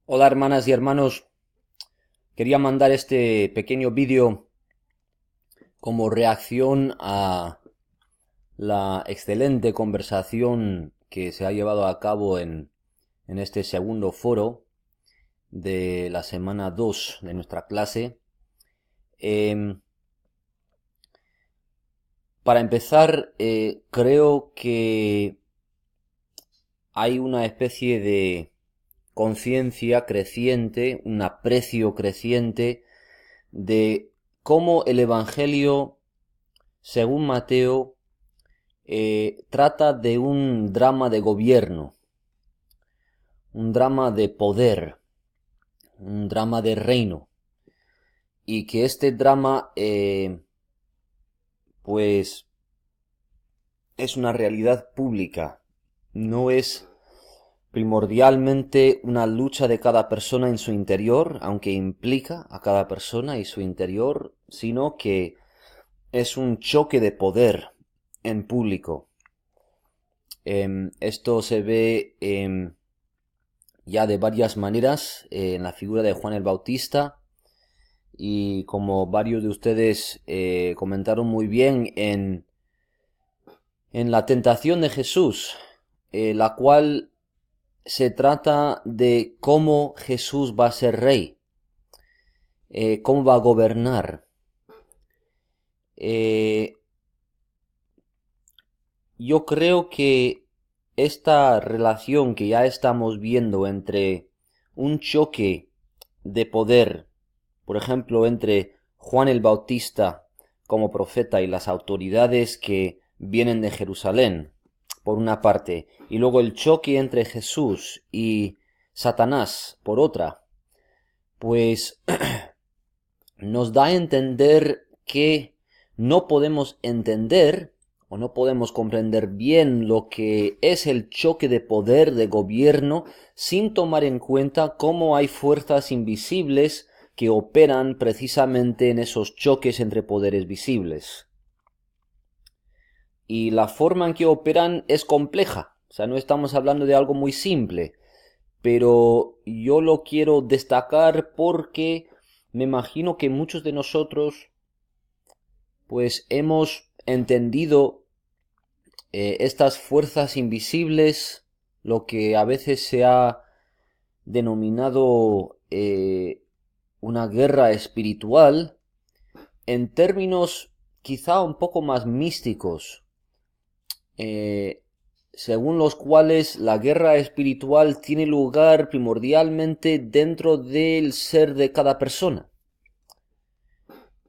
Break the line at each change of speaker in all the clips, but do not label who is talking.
Hola hermanas y hermanos, quería mandar este pequeño vídeo como reacción a la excelente conversación que se ha llevado a cabo en este segundo foro de la semana 2 de nuestra clase. Em, para empezar, creo que hay una especie de conciencia creciente, un aprecio creciente de cómo el Evangelio, según Mateo, trata de un drama de gobierno, un drama de poder, un drama de reino, y que este drama, pues, es una realidad pública, no es primordialmente una lucha de cada persona en su interior, aunque implica a cada persona y su interior, sino que es un choque de poder en público. Esto se ve ya de varias maneras en la figura de Juan el Bautista, y como varios de ustedes comentaron muy bien en la tentación de Jesús, la cual se trata de cómo Jesús va a ser rey, cómo va a gobernar. Yo creo que esta relación que ya estamos viendo entre un choque de poder, por ejemplo, entre Juan el Bautista como profeta y las autoridades que vienen de Jerusalén, por una parte, y luego el choque entre Jesús y Satanás, por otra, pues nos da a entender que no podemos entender o no podemos comprender bien lo que es el choque de poder de gobierno sin tomar en cuenta cómo hay fuerzas invisibles que operan precisamente en esos choques entre poderes visibles. Y la forma en que operan es compleja, o sea, no estamos hablando de algo muy simple, pero yo lo quiero destacar porque me imagino que muchos de nosotros pues hemos entendido estas fuerzas invisibles, lo que a veces se ha denominado una guerra espiritual, en términos quizá un poco más místicos, eh, según los cuales la guerra espiritual tiene lugar primordialmente dentro del ser de cada persona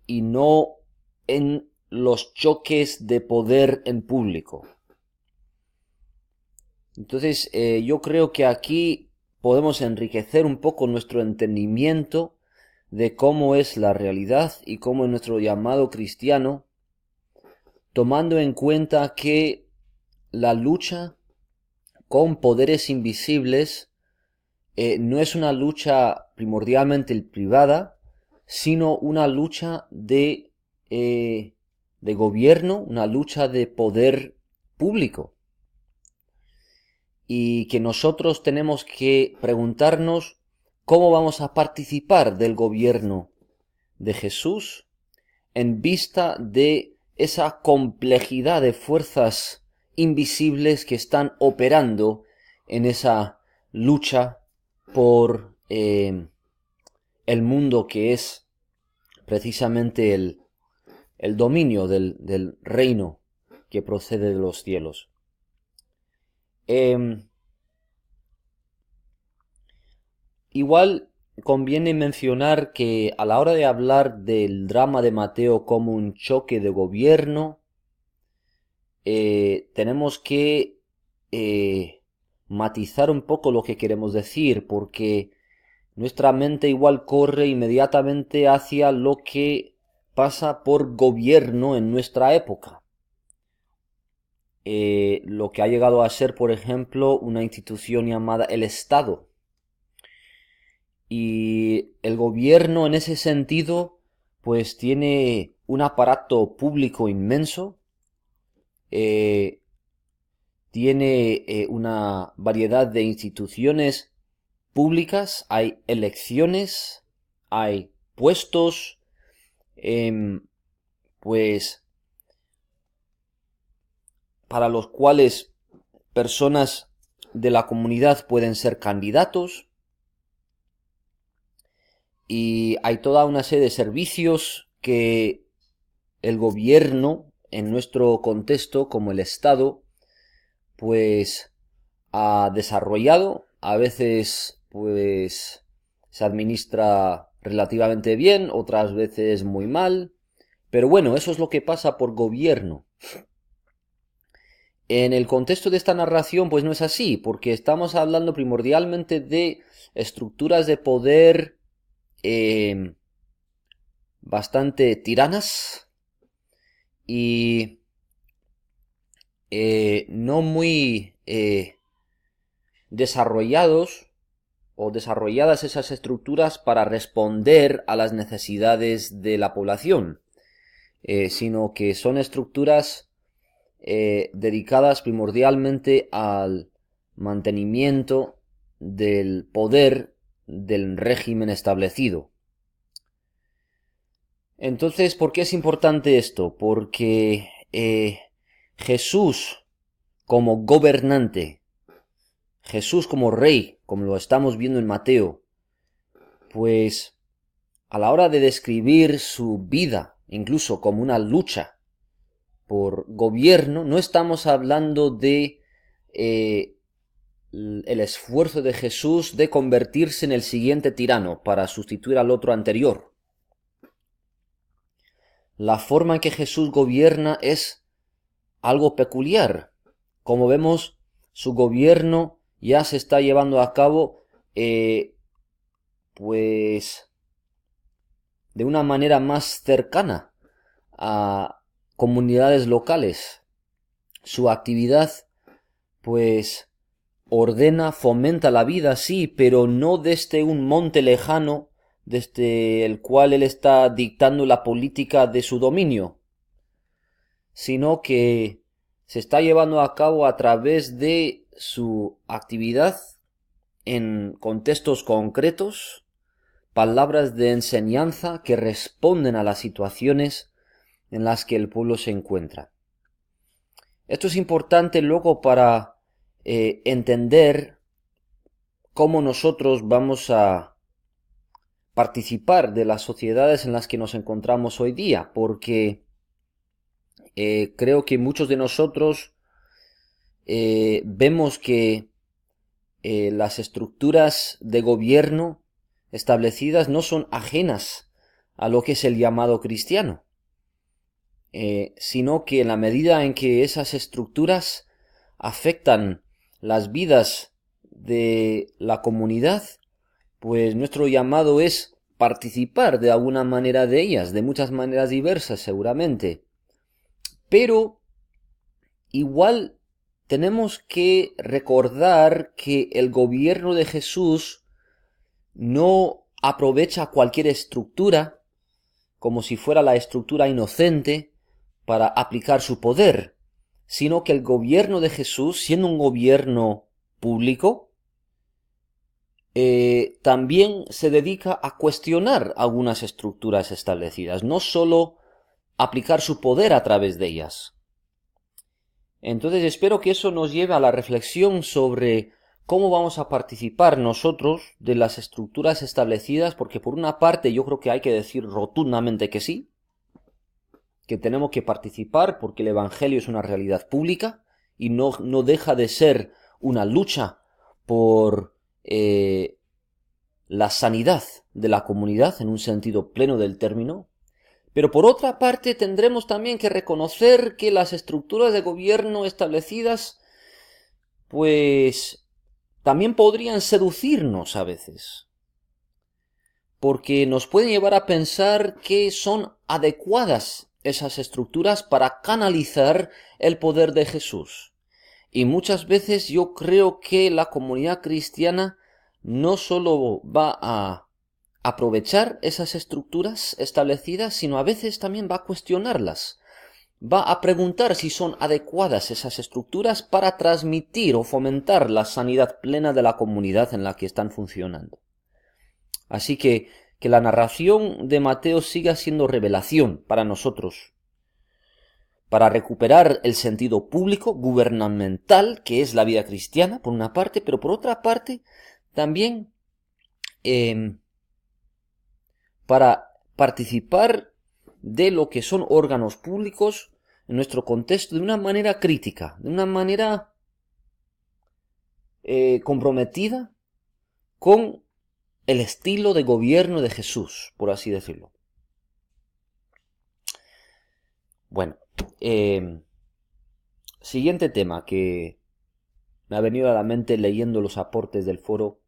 y no en los choques de poder en público. Entonces, yo creo que aquí podemos enriquecer un poco nuestro entendimiento de cómo es la realidad y cómo es nuestro llamado cristiano, tomando en cuenta que la lucha con poderes invisibles no es una lucha primordialmente privada, sino una lucha de gobierno, una lucha de poder público. Y que nosotros tenemos que preguntarnos cómo vamos a participar del gobierno de Jesús en vista de esa complejidad de fuerzas invisibles que están operando en esa lucha por el mundo que es precisamente el dominio del reino que procede de los cielos. Igual conviene mencionar que a la hora de hablar del drama de Mateo como un choque de gobierno, tenemos que matizar un poco lo que queremos decir, porque nuestra mente igual corre inmediatamente hacia lo que pasa por gobierno en nuestra época. Lo que ha llegado a ser, por ejemplo, una institución llamada el Estado. Y el gobierno en ese sentido, pues tiene un aparato público inmenso, tiene una variedad de instituciones públicas, hay elecciones, hay puestos, pues para los cuales personas de la comunidad pueden ser candidatos, y hay toda una serie de servicios que el gobierno, en nuestro contexto como el Estado, pues ha desarrollado. A veces pues se administra relativamente bien, otras veces muy mal, pero bueno, eso es lo que pasa por gobierno. En el contexto de esta narración pues no es así, porque estamos hablando primordialmente de estructuras de poder bastante tiranas y no muy desarrollados o desarrolladas esas estructuras para responder a las necesidades de la población, sino que son estructuras dedicadas primordialmente al mantenimiento del poder del régimen establecido. Entonces, ¿por qué es importante esto? Porque Jesús como gobernante, Jesús como rey, como lo estamos viendo en Mateo, pues a la hora de describir su vida, incluso como una lucha por gobierno, no estamos hablando de el esfuerzo de Jesús de convertirse en el siguiente tirano para sustituir al otro anterior. La forma en que Jesús gobierna es algo peculiar. Como vemos, su gobierno ya se está llevando a cabo pues de una manera más cercana a comunidades locales. Su actividad pues ordena, fomenta la vida, sí, pero no desde un monte lejano desde el cual él está dictando la política de su dominio, sino que se está llevando a cabo a través de su actividad en contextos concretos, palabras de enseñanza que responden a las situaciones en las que el pueblo se encuentra. Esto es importante luego para entender cómo nosotros vamos a participar de las sociedades en las que nos encontramos hoy día, porque creo que muchos de nosotros vemos que las estructuras de gobierno establecidas no son ajenas a lo que es el llamado cristiano, sino que en la medida en que esas estructuras afectan las vidas de la comunidad, pues nuestro llamado es participar de alguna manera de ellas, de muchas maneras diversas seguramente. Pero igual tenemos que recordar que el gobierno de Jesús no aprovecha cualquier estructura como si fuera la estructura inocente para aplicar su poder, sino que el gobierno de Jesús, siendo un gobierno público, también se dedica a cuestionar algunas estructuras establecidas, no solo aplicar su poder a través de ellas. Entonces espero que eso nos lleve a la reflexión sobre cómo vamos a participar nosotros de las estructuras establecidas, porque por una parte yo creo que hay que decir rotundamente que sí, que tenemos que participar porque el Evangelio es una realidad pública y no deja de ser una lucha por la sanidad de la comunidad en un sentido pleno del término. Pero por otra parte tendremos también que reconocer que las estructuras de gobierno establecidas pues también podrían seducirnos a veces, porque nos pueden llevar a pensar que son adecuadas esas estructuras para canalizar el poder de Jesús. Y muchas veces yo creo que la comunidad cristiana no solo va a aprovechar esas estructuras establecidas, sino a veces también va a cuestionarlas, va a preguntar si son adecuadas esas estructuras para transmitir o fomentar la sanidad plena de la comunidad en la que están funcionando. Así que la narración de Mateo siga siendo revelación para nosotros, para recuperar el sentido público, gubernamental, que es la vida cristiana, por una parte, pero por otra parte, también para participar de lo que son órganos públicos en nuestro contexto de una manera crítica, de una manera comprometida con el estilo de gobierno de Jesús, por así decirlo. Bueno, siguiente tema que me ha venido a la mente leyendo los aportes del foro.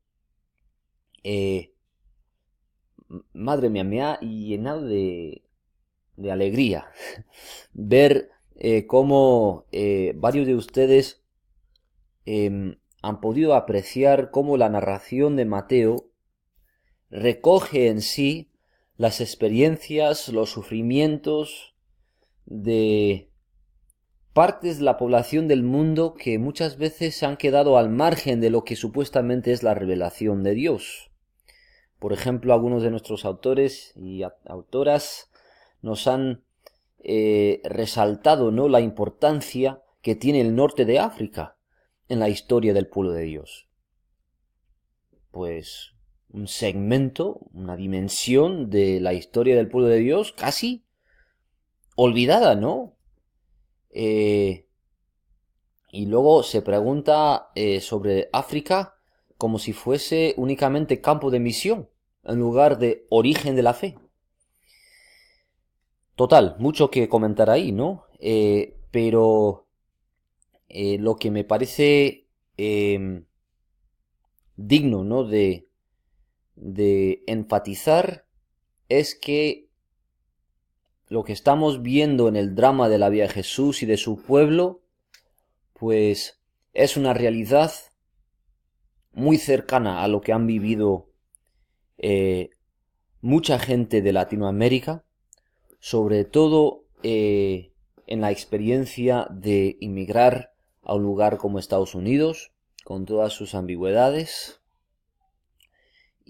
Madre mía, me ha llenado de alegría ver cómo varios de ustedes han podido apreciar cómo la narración de Mateo recoge en sí las experiencias, los sufrimientos de partes de la población del mundo que muchas veces se han quedado al margen de lo que supuestamente es la revelación de Dios. Por ejemplo, algunos de nuestros autores y autoras nos han resaltado, ¿no?, la importancia que tiene el norte de África en la historia del pueblo de Dios. Pues un segmento, una dimensión de la historia del pueblo de Dios casi olvidada, ¿no? Y luego se pregunta sobre África como si fuese únicamente campo de misión, en lugar de origen de la fe. Total, mucho que comentar ahí, ¿no? Pero lo que me parece digno, ¿no?, de enfatizar es que lo que estamos viendo en el drama de la vida de Jesús y de su pueblo, pues es una realidad muy cercana a lo que han vivido mucha gente de Latinoamérica, sobre todo en la experiencia de inmigrar a un lugar como Estados Unidos, con todas sus ambigüedades,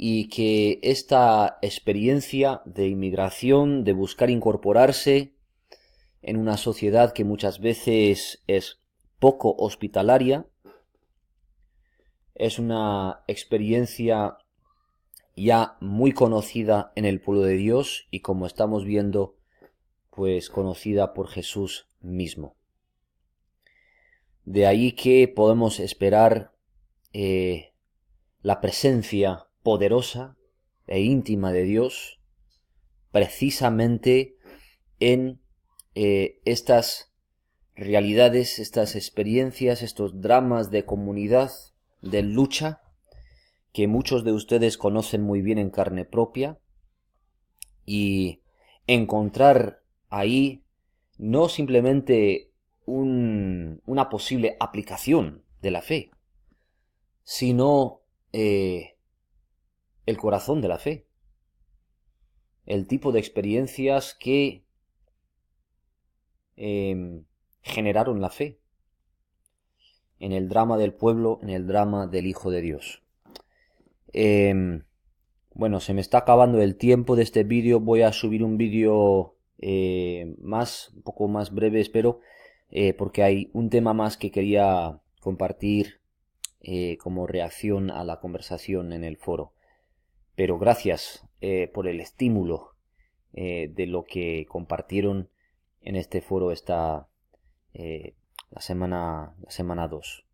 y que esta experiencia de inmigración, de buscar incorporarse en una sociedad que muchas veces es poco hospitalaria, es una experiencia ya muy conocida en el pueblo de Dios y, como estamos viendo, pues conocida por Jesús mismo. De ahí que podemos esperar la presencia poderosa e íntima de Dios precisamente en estas realidades, estas experiencias, estos dramas de comunidad, de lucha, que muchos de ustedes conocen muy bien en carne propia, y encontrar ahí no simplemente una posible aplicación de la fe, sino el corazón de la fe, el tipo de experiencias que generaron la fe en el drama del pueblo, en el drama del Hijo de Dios. Bueno, se me está acabando el tiempo de este vídeo. Voy a subir un vídeo un poco más breve, espero, porque hay un tema más que quería compartir como reacción a la conversación en el foro. Pero gracias por el estímulo de lo que compartieron en este foro la semana 2.